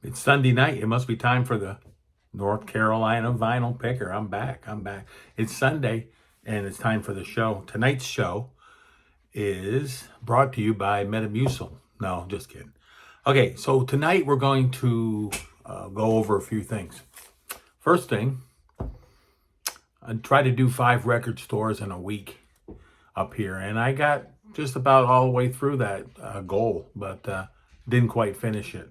It's Sunday night. It must be time for the North Carolina vinyl picker. I'm back. It's Sunday and it's time for the show. Tonight's show is brought to you by Metamucil. No, just kidding. Okay, so tonight we're going to go over a few things. First thing, I try to do 5 record stores in a week up here, and I got just about all the way through that goal, but didn't quite finish it.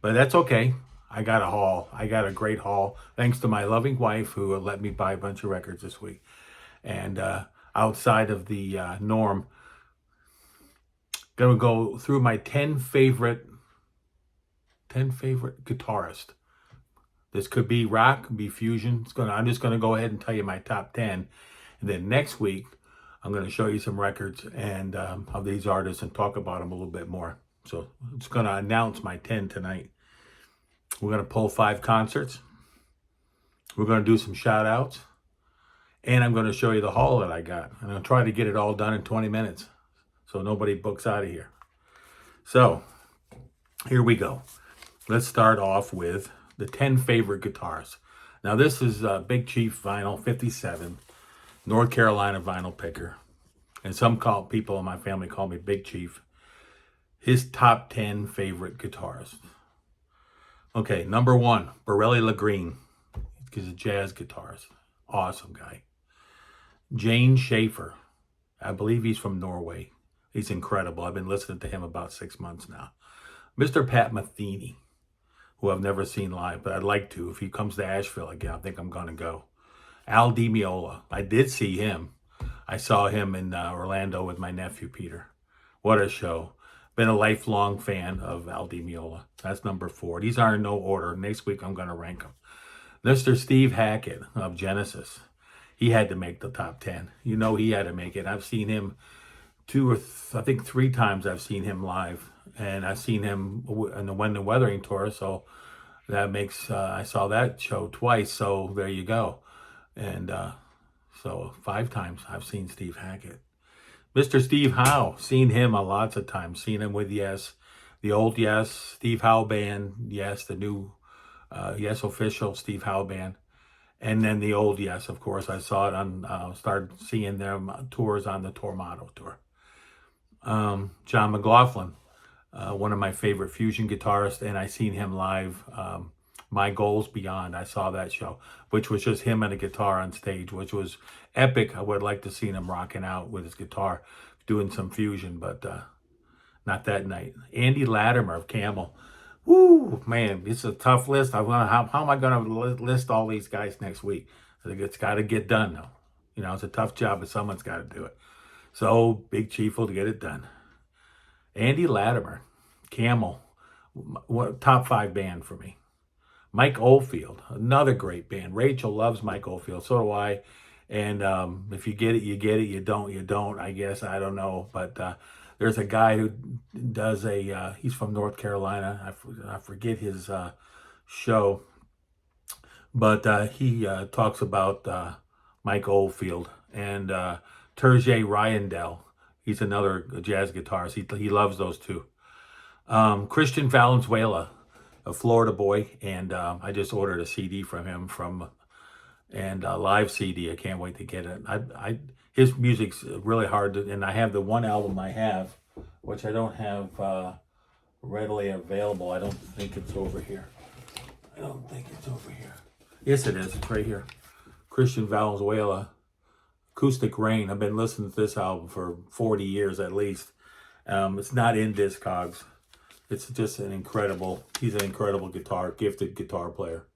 But that's okay. I got a haul. I got a great haul, thanks to my loving wife who let me buy a bunch of records this week. And outside of the norm, gonna go through my 10 favorite guitarists. This could be rock, could be fusion. I'm just gonna go ahead and tell you my top 10, and then next week I'm gonna show you some records and of these artists and talk about them a little bit more. So it's gonna announce my 10 tonight. We're gonna pull 5 concerts. We're gonna do some shout outs, and I'm gonna show you the haul that I got. I'm gonna try to get it all done in 20 minutes so nobody books out of here. So here we go. Let's start off with the 10 favorite guitars. Now this is Big Chief vinyl 57, North Carolina vinyl picker. And some people in my family call me Big Chief. His top 10 favorite guitarists. Okay, number 1, Borelli LaGreen. He's a jazz guitarist. Awesome guy. Jane Schaefer. I believe he's from Norway. He's incredible. I've been listening to him about 6 months now. Mr. Pat Metheny, who I've never seen live, but I'd like to. If he comes to Asheville again, I think I'm going to go. Al Di Meola. I did see him. I saw him in Orlando with my nephew, Peter. What a show. Been a lifelong fan of Al Di Meola. That's number 4. These are in no order. Next week, I'm going to rank them. Mr. Steve Hackett of Genesis. He had to make the top 10. You know he had to make it. I've seen him 3 times I've seen him live. And I've seen him in the When the Weathering tour. So that makes, I saw that show twice. So there you go. And so 5 times I've seen Steve Hackett. Mr. Steve Howe, seen him a lots of times. Seen him with Yes, the old Yes, Steve Howe Band, Yes, the new Yes Official Steve Howe Band, and then the old Yes, of course. I saw it on, started seeing them tours on the Tormato tour. John McLaughlin, one of my favorite fusion guitarists, and I seen him live. My Goals Beyond, I saw that show, which was just him and a guitar on stage, which was epic. I would like to see him rocking out with his guitar, doing some fusion, but not that night. Andy Latimer of Camel. Woo, man, it's a tough list. How am I going to list all these guys next week? I think it's got to get done, though. You know, it's a tough job, but someone's got to do it. So, Big Chief will get it done. Andy Latimer, Camel, top 5 band for me. Mike Oldfield, another great band. Rachel loves Mike Oldfield, so do I. And if you get it, you get it. You don't, I guess. I don't know. But there's a guy who does he's from North Carolina. I forget his show. But he talks about Mike Oldfield. And Terje Ryandel, he's another jazz guitarist. He loves those two. Christian Valenzuela, a Florida boy, and I just ordered a CD from him and a live CD. I can't wait to get it. His music's really hard to, and I have the one album I have, which I don't have readily available. I don't think it's over here. Yes, it is. It's right here. Christian Valenzuela, Acoustic Rain. I've been listening to this album for 40 years at least. It's not in Discogs. It's just he's an incredible gifted guitar player.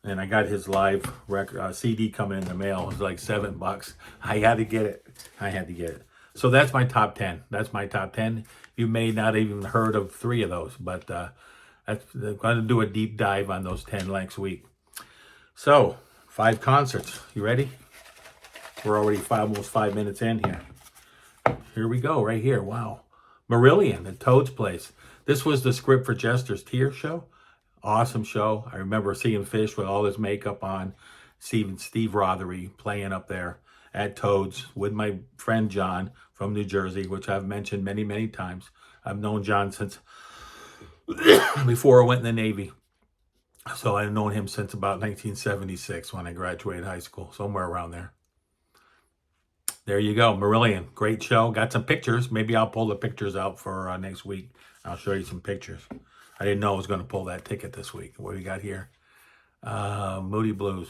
And I got his live record CD coming in the mail. It was like $7. I had to get it. So that's my top 10. You may not even heard of 3 of those, but I'm going to do a deep dive on those 10 next week. So 5 concerts. You ready? We're already almost 5 minutes in here. Here we go, right here. Wow. Marillion at Toad's Place. This was the Script for Jester's Tear show. Awesome show. I remember seeing Fish with all his makeup on. Steve Rothery playing up there at Toad's with my friend John from New Jersey, which I've mentioned many, many times. I've known John since before I went in the Navy. So I've known him since about 1976 when I graduated high school, somewhere around there. There you go, Marillion. Great show. Got some pictures. Maybe I'll pull the pictures out for next week. I'll show you some pictures. I didn't know I was going to pull that ticket this week. What do we got here? Moody Blues.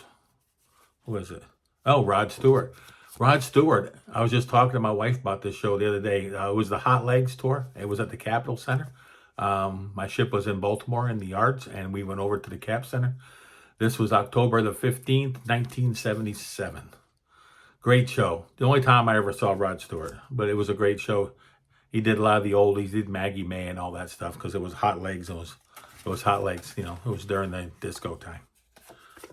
Who is it? Oh, Rod Stewart. Rod Stewart. I was just talking to my wife about this show the other day. It was the Hot Legs tour. It was at the Capitol Center. My ship was in Baltimore in the yards, and we went over to the Cap Center. This was October the 15th, 1977. Great show. The only time I ever saw Rod Stewart, but it was a great show. He did a lot of the oldies. He did Maggie May and all that stuff because it was Hot Legs. It was Hot Legs. You know, it was during the disco time.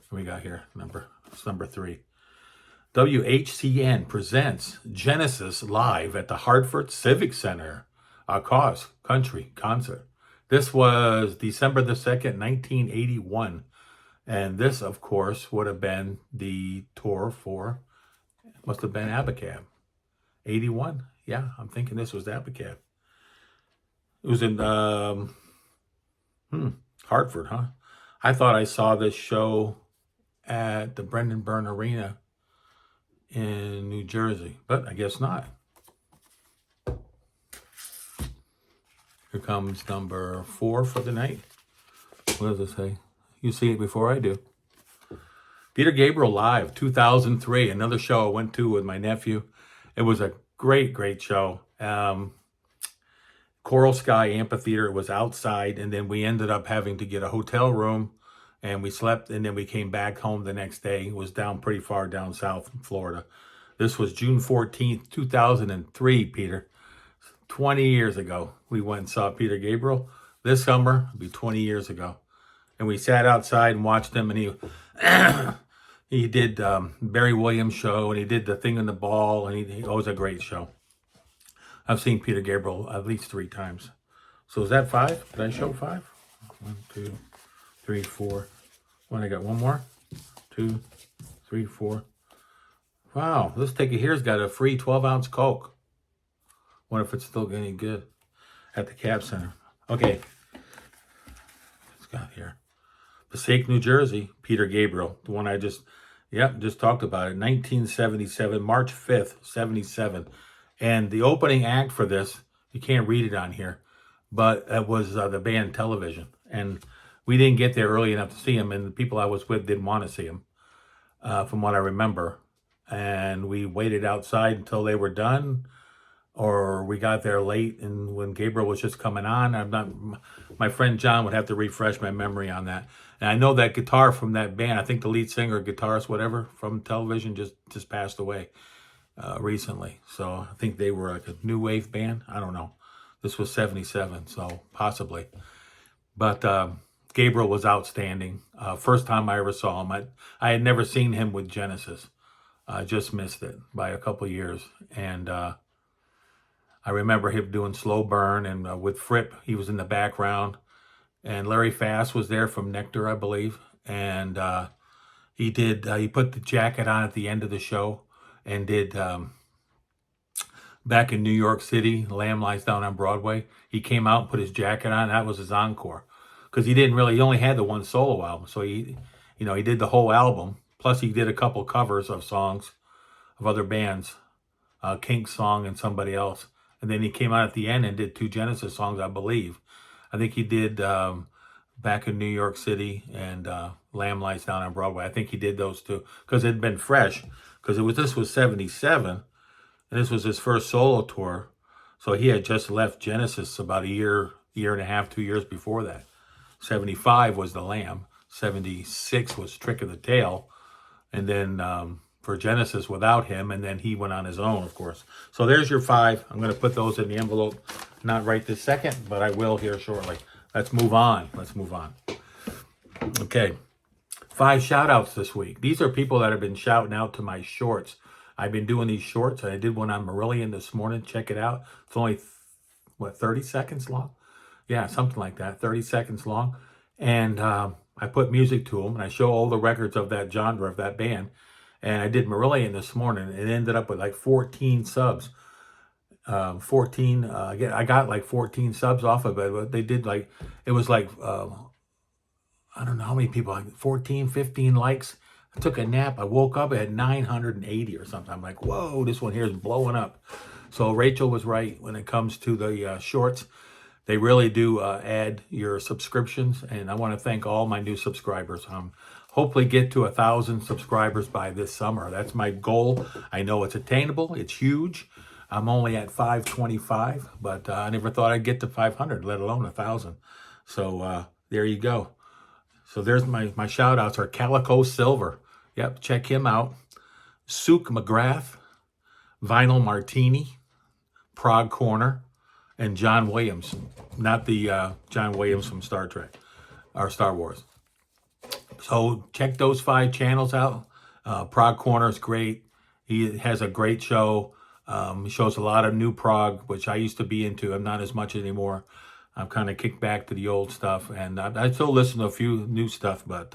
What we got here? Number 3. WHCN presents Genesis live at the Hartford Civic Center, a Cause Country concert. This was December the 2nd, 1981. And this, of course, would have been the tour for, must have been Abacab. 81? Yeah, I'm thinking this was Abacab. It was in Hartford, huh? I thought I saw this show at the Brendan Byrne Arena in New Jersey, but I guess not. Here comes number 4 for the night. What does it say? You see it before I do. Peter Gabriel Live, 2003, another show I went to with my nephew. It was a great, great show. Coral Sky Amphitheater was outside, and then we ended up having to get a hotel room, and we slept, and then we came back home the next day. It was down pretty far down south in Florida. This was June 14th, 2003, Peter. 20 years ago, we went and saw Peter Gabriel. This summer, it'll be 20 years ago. And we sat outside and watched him, and he did Barry Williams show, and he did the thing in the ball, and it was a great show. I've seen Peter Gabriel at least 3 times. So is that 5? Did I show 5? 1, 2, 3, 4. When I got one more? 2, 3, 4. Wow, this ticket here's got a free 12-ounce Coke. Wonder if it's still any good at the Cap Center. Okay, it's got here. Passaic, New Jersey, Peter Gabriel, the one I just talked about it. 1977, March 5th, 77. And the opening act for this, you can't read it on here, but it was the band Television. And we didn't get there early enough to see him, and the people I was with didn't want to see him, from what I remember. And we waited outside until they were done, or we got there late, and when Gabriel was just coming on, my friend John would have to refresh my memory on that. And I know that guitar from that band, I think the lead singer, guitarist, whatever, from Television just passed away recently. So I think they were like a new wave band. I don't know. This was 77, so possibly. But Gabriel was outstanding. First time I ever saw him. I had never seen him with Genesis. I just missed it by a couple years. And I remember him doing Slow Burn, and with Fripp, he was in the background. And Larry Fast was there from Nectar, I believe. And he put the jacket on at the end of the show and did, back in New York City, Lamb Lies Down on Broadway. He came out and put his jacket on. That was his encore. Because he only had the one solo album. So he did the whole album. Plus he did a couple covers of songs of other bands. Kink's song and somebody else. And then he came out at the end and did 2 Genesis songs, I believe. I think he did Back in New York City and Lamb Lies Down on Broadway. I think he did those 2 because it had been fresh. Because this was 77, and this was his first solo tour. So he had just left Genesis about a year and a half, 2 years before that. 75 was The Lamb. 76 was Trick of the Tail. And then for Genesis without him, and then he went on his own, of course. So there's your 5. I'm going to put those in the envelope, not right this second, but I will here shortly. Let's move on. Okay, 5 shout-outs this week. These are people that have been shouting out to my shorts. I've been doing these shorts. I did one on Marillion this morning. Check it out. It's only, 30 seconds long? Yeah, something like that, 30 seconds long. And I put music to them, and I show all the records of that genre, of that band. And I did Marillion this morning. It ended up with like 14 subs. 14. I got like 14 subs off of it, but they did like, it was like, I don't know how many people, like 14, 15 likes. I took a nap. I woke up at 980 or something. I'm like, whoa, this one here is blowing up. So Rachel was right when it comes to the shorts. They really do add your subscriptions, and I want to thank all my new subscribers. Hopefully get to 1,000 subscribers by this summer. That's my goal. I know it's attainable. It's huge. I'm only at 525, but I never thought I'd get to 500, let alone 1,000. So there you go. So there's my shout outs are Calico Silver. Yep, check him out. Sook McGrath, Vinyl Martini, Prague Corner, and John Williams. Not the John Williams from Star Trek or Star Wars. So check those 5 channels out. Prague Corner is great. He has a great show. He shows a lot of new prog, which I used to be into. I'm not as much anymore. I've kind of kicked back to the old stuff, and I still listen to a few new stuff, but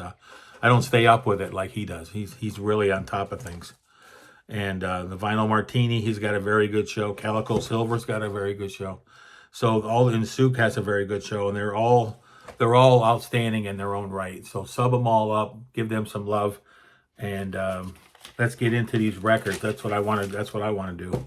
I don't stay up with it like he does. He's really on top of things. And the Vinyl Martini, he's got a very good show. Calico Silver's got a very good show. So and Sook has a very good show, and they're all outstanding in their own right. So sub them all up, give them some love, and let's get into these records. That's what I want to do.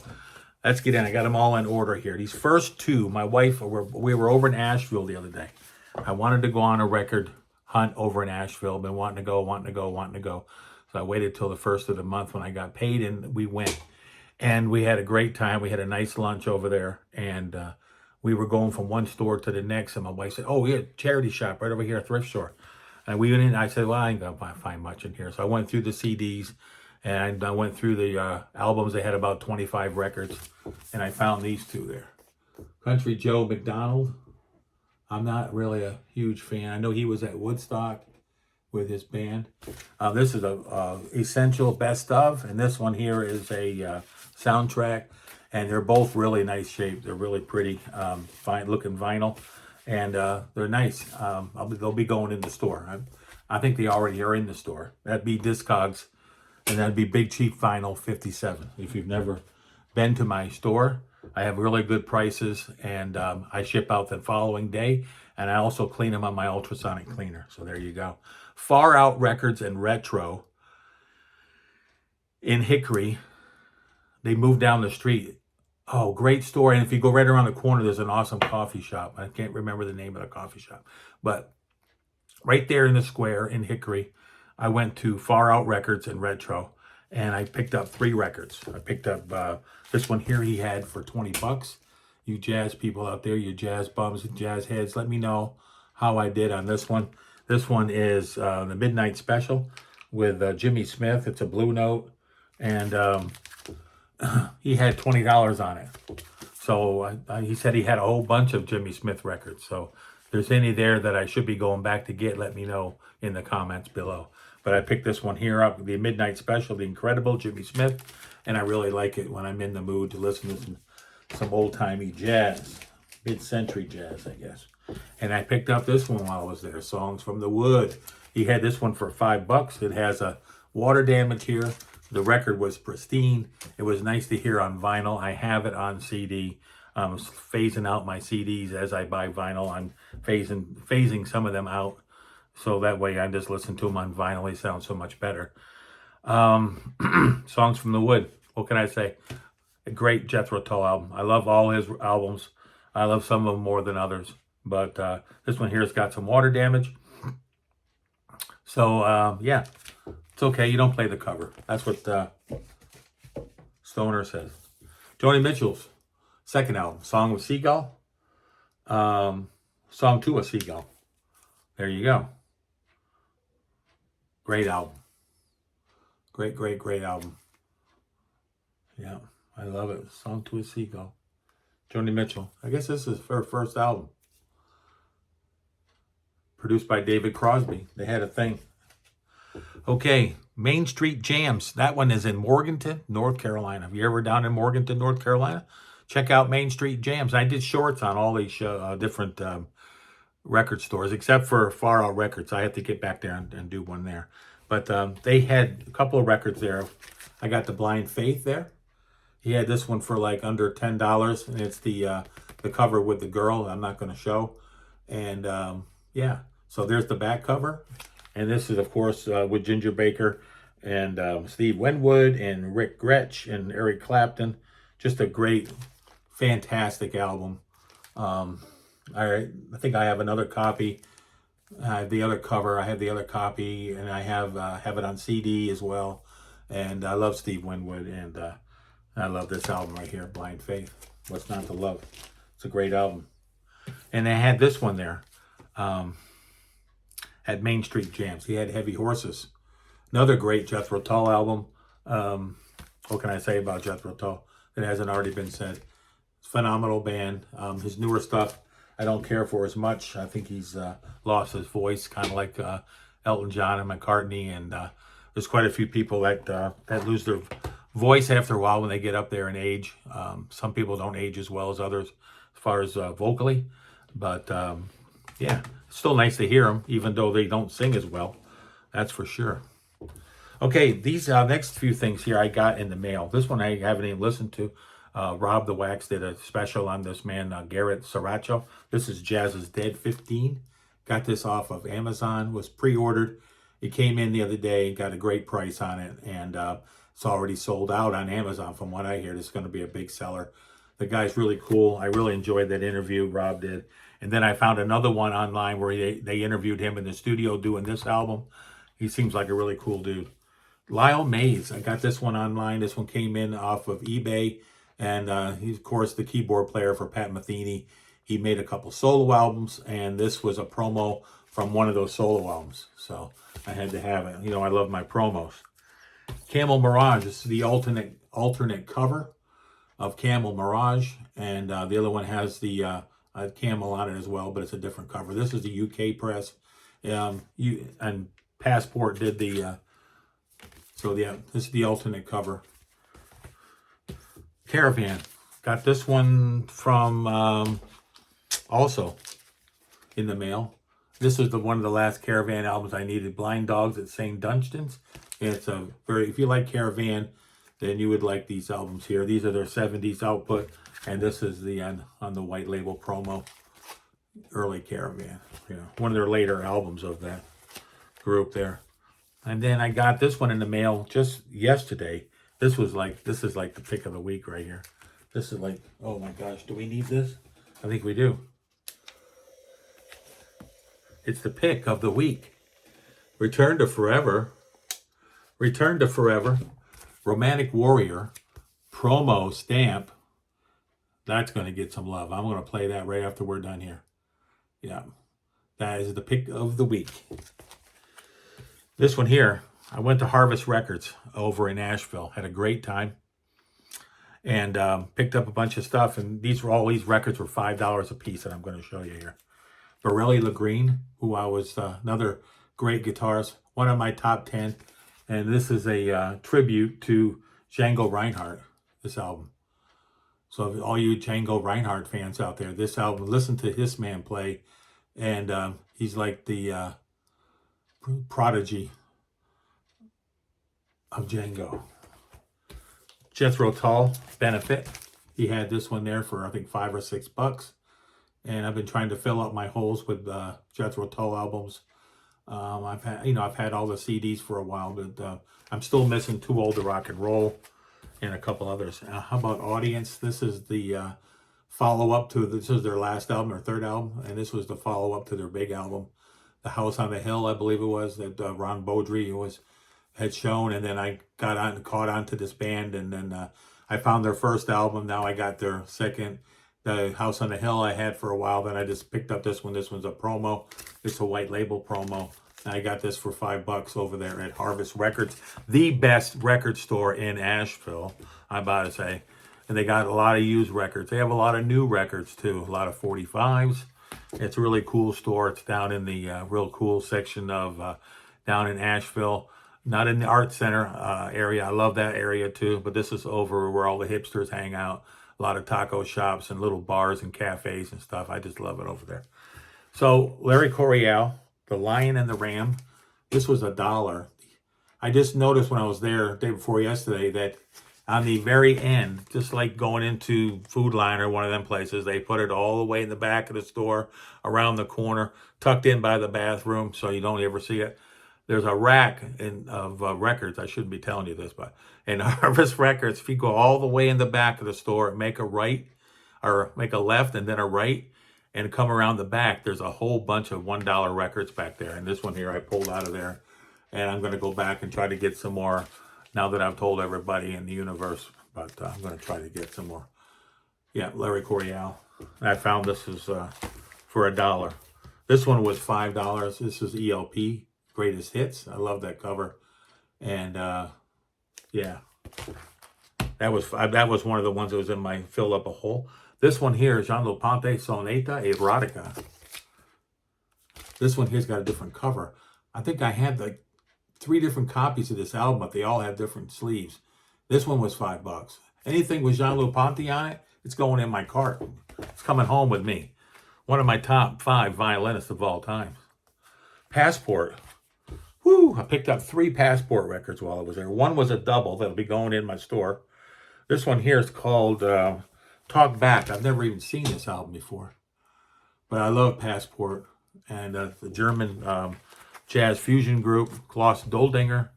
Let's get in. I got them all in order here. These first 2, my wife, we were over in Asheville the other day. I wanted to go on a record hunt over in Asheville. Been wanting to go. So I waited till the first of the month when I got paid, and we went. And we had a great time. We had a nice lunch over there, and we were going from one store to the next. And my wife said, "Oh, yeah, charity shop right over here, a thrift store." And we went in. I said, "Well, I ain't gonna find much in here." So I went through the CDs. And I went through the albums. They had about 25 records. And I found these 2 there. Country Joe McDonald. I'm not really a huge fan. I know he was at Woodstock with his band. This is a Essential Best Of. And this one here is a soundtrack. And they're both really nice shape. They're really pretty, fine looking vinyl. And they're nice. They'll be going in the store. I think they already are in the store. That'd be Discogs. And that'd be Big Cheap Vinyl 57. If you've never been to my store, I have really good prices, and I ship out the following day, and I also clean them on my ultrasonic cleaner. So there you go. Far Out Records and Retro in Hickory. They moved down the street. Oh, great store. And if you go right around the corner, there's an awesome coffee shop. I can't remember the name of the coffee shop, but right there in the square in Hickory, I went to Far Out Records and Retro, and I picked up 3 records. I picked up this one here he had for 20 bucks. You jazz people out there, you jazz bums, jazz heads, let me know how I did on this one. This one is the Midnight Special with Jimmy Smith. It's a Blue Note, and he had $20 on it. So he said he had a whole bunch of Jimmy Smith records. So if there's any there that I should be going back to get, let me know in the comments below. But I picked this one here up, the Midnight Special, the incredible Jimmy Smith. And I really like it when I'm in the mood to listen to some old-timey jazz, mid-century jazz, I guess. And I picked up this one while I was there, Songs from the Wood. He had this one for $5. It has a water damage here. The record was pristine. It was nice to hear on vinyl. I have it on CD. I'm phasing out my CDs as I buy vinyl. I'm phasing some of them out. So that way I just listen to them on vinyl. They sound so much better. Songs from the Wood. What can I say? A great Jethro Tull album. I love all his albums. I love some of them more than others. But this one here has got some water damage. So, yeah. It's okay. You don't play the cover. That's what Stoner says. Joni Mitchell's second album, Song of Seagull. Song to a Seagull. There you go. Great album. Great album. Yeah, I love it. Song to a Seagull. Joni Mitchell. I guess this is her first album. Produced by David Crosby. They had a thing. Okay, Main Street Jams. That one is in Morganton, North Carolina. If you're ever down in Morganton, North Carolina, check out Main Street Jams. I did shorts on all these different record stores, except for Far Out Records. I have to get back there and do one there. But they had a couple of records there. I got the Blind Faith there. He had this one for like under $10, and it's the cover with the girl I'm not going to show. And yeah, so there's the back cover. And this is, of course, with Ginger Baker and Steve Winwood and Rick Gretsch and Eric Clapton. Just a great, fantastic album. I think I have another copy. I have the other cover. I have the other copy, and I have it on CD as well. And I love Steve Winwood, and I love this album right here, Blind Faith. What's Not to Love? It's a great album. And I had this one there. Had Main Street Jams. He had Heavy Horses. Another great Jethro Tull album. What can I say about Jethro Tull that hasn't already been said? Phenomenal band. His newer stuff I don't care for as much. I think he's lost his voice, kind of like Elton John and McCartney. And there's quite a few people that lose their voice after a while when they get up there in age. Some people don't age as well as others as far as vocally. But yeah, it's still nice to hear them, even though they don't sing as well. That's for sure. Okay, these next few things here I got in the mail. This one I haven't even listened to. Rob the Wax did a special on this man, Garrett Saracho. This is Jazz is Dead 15. Got this off of Amazon, was pre-ordered. It came in the other day, got a great price on it, and it's already sold out on Amazon from what I hear. This is going to be a big seller. The guy's really cool. I really enjoyed that interview Rob did. And then I found another one online where they interviewed him in the studio doing this album. He seems like a really cool dude. Lyle Mays, I got this one online. This one came in off of eBay. And he's, of course, the keyboard player for Pat Metheny. He made a couple solo albums, and this was a promo from one of those solo albums. So I had to have it. You know, I love my promos. Camel Mirage, this is the alternate cover of Camel Mirage. And the other one has the camel on it as well, but it's a different cover. This is the UK press. And Passport did the... So yeah, this is the alternate cover. Caravan. Got this one from also in the mail. This is one of the last Caravan albums I needed. Blind Dogs at St. Dunstan's. It's a very, if you like Caravan, then you would like these albums here. These are their 70s output, and this is the on the white label promo. Early Caravan. You know, one of their later albums of that group there. And then I got this one in the mail just yesterday. This is like the pick of the week right here. This is like, oh my gosh, do we need this? I think we do. It's the pick of the week. Return to Forever. Return to Forever. Romantic Warrior. Promo stamp. That's going to get some love. I'm going to play that right after we're done here. Yeah. That is the pick of the week. This one here, I went to Harvest Records over in Asheville. Had a great time. And picked up a bunch of stuff. And these records were $5 a piece that I'm going to show you here. Borelli LaGreen, who I was another great guitarist. One of my top 10. And this is a tribute to Django Reinhardt, this album. So all you Django Reinhardt fans out there, this album, listen to this man play. And he's like the prodigy of Django. Jethro Tull, Benefit. He had this one there for I think $5 or $6. And I've been trying to fill up my holes with Jethro Tull albums. I've had all the CDs for a while, but I'm still missing Too Old to Rock and Roll and a couple others. How about Audience? This is the follow-up to, this is their last album, or third album, and this was the follow-up to their big album, The House on the Hill, I believe it was, that Ron Beaudry had shown, and then I caught on to this band, and then I found their first album. Now I got their second, The House on the Hill I had for a while. Then I just picked up this one. This one's a promo. It's a white label promo. And I got this for $5 over there at Harvest Records, the best record store in Asheville, I'm about to say. And they got a lot of used records. They have a lot of new records too, a lot of 45s. It's a really cool store. It's down in the real cool section of down in Asheville. Not in the art center area. I love that area too, but this is over where all the hipsters hang out. A lot of taco shops and little bars and cafes and stuff. I just love it over there. So Larry Coryell, The Lion and the Ram. This was $1. I just noticed when I was there the day before yesterday that on the very end, just like going into Food Line or one of them places, they put it all the way in the back of the store, around the corner, tucked in by the bathroom, so you don't ever see it. There's a rack of records. I shouldn't be telling you this, but in Harvest Records, if you go all the way in the back of the store, make a right, or make a left and then a right, and come around the back, there's a whole bunch of $1 records back there. And this one here I pulled out of there. And I'm going to go back and try to get some more now that I've told everybody in the universe. But I'm going to try to get some more. Yeah, Larry Coryell. I found this is for $1. This one was $5. This is ELP, Greatest Hits. I love that cover. And yeah, that was one of the ones that was in my Fill Up a Hole. This one here is Jean-Luc Ponty, Sonata Erotica. This one here's got a different cover. I think I had like 3 different copies of this album, but they all have different sleeves. This one was $5. Anything with Jean-Luc Ponty on it, it's going in my cart. It's coming home with me. One of my top 5 violinists of all time. Passport. Woo! I picked up 3 Passport records while I was there. One was a double that'll be going in my store. This one here is called Talk Back. I've never even seen this album before. But I love Passport. And the German jazz fusion group, Klaus Doldinger.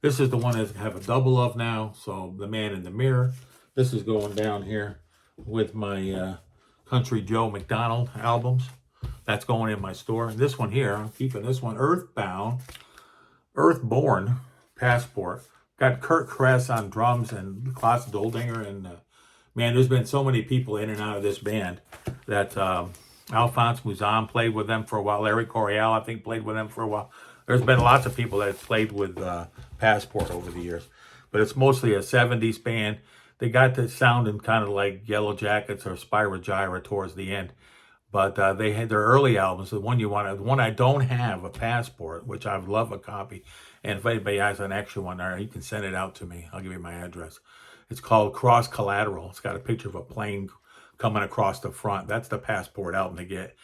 This is the one that I have a double of now. So The Man in the Mirror. This is going down here with my Country Joe McDonald albums. That's going in my store. And this one here, I'm keeping this one, Earthborn Passport. Got Kurt Kress on drums and Klaus Doldinger. And man, there's been so many people in and out of this band that Alphonse Mouzon played with them for a while. Larry Coryell, I think, played with them for a while. There's been lots of people that have played with Passport over the years. But it's mostly a 70s band. They got to sounding kind of like Yellow Jackets or Spyro Gyra towards the end. But they had their early albums, the one you want, the one I don't have, a Passport, which I would love a copy. And if anybody has an extra one there, you can send it out to me. I'll give you my address. It's called Cross Collateral. It's got a picture of a plane coming across the front. That's the Passport album to get.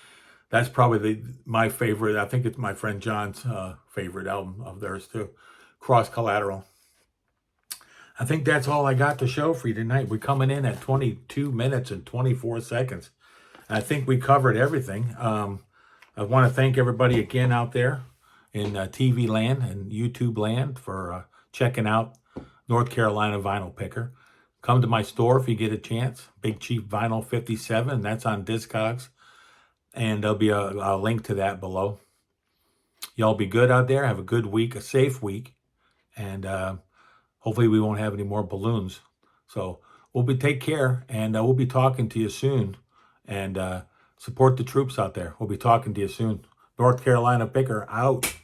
That's probably my favorite. I think it's my friend John's favorite album of theirs too. Cross Collateral. I think that's all I got to show for you tonight. We're coming in at 22 minutes and 24 seconds. I think we covered everything. I want to thank everybody again out there in TV land and YouTube land for checking out North Carolina Vinyl Picker. Come to my store if you get a chance. Big Chief Vinyl 57. That's on Discogs. And there'll be a link to that below. Y'all be good out there. Have a good week, a safe week. And hopefully we won't have any more balloons. So take care. And we'll be talking to you soon. And support the troops out there. We'll be talking to you soon. North Carolina Picker out.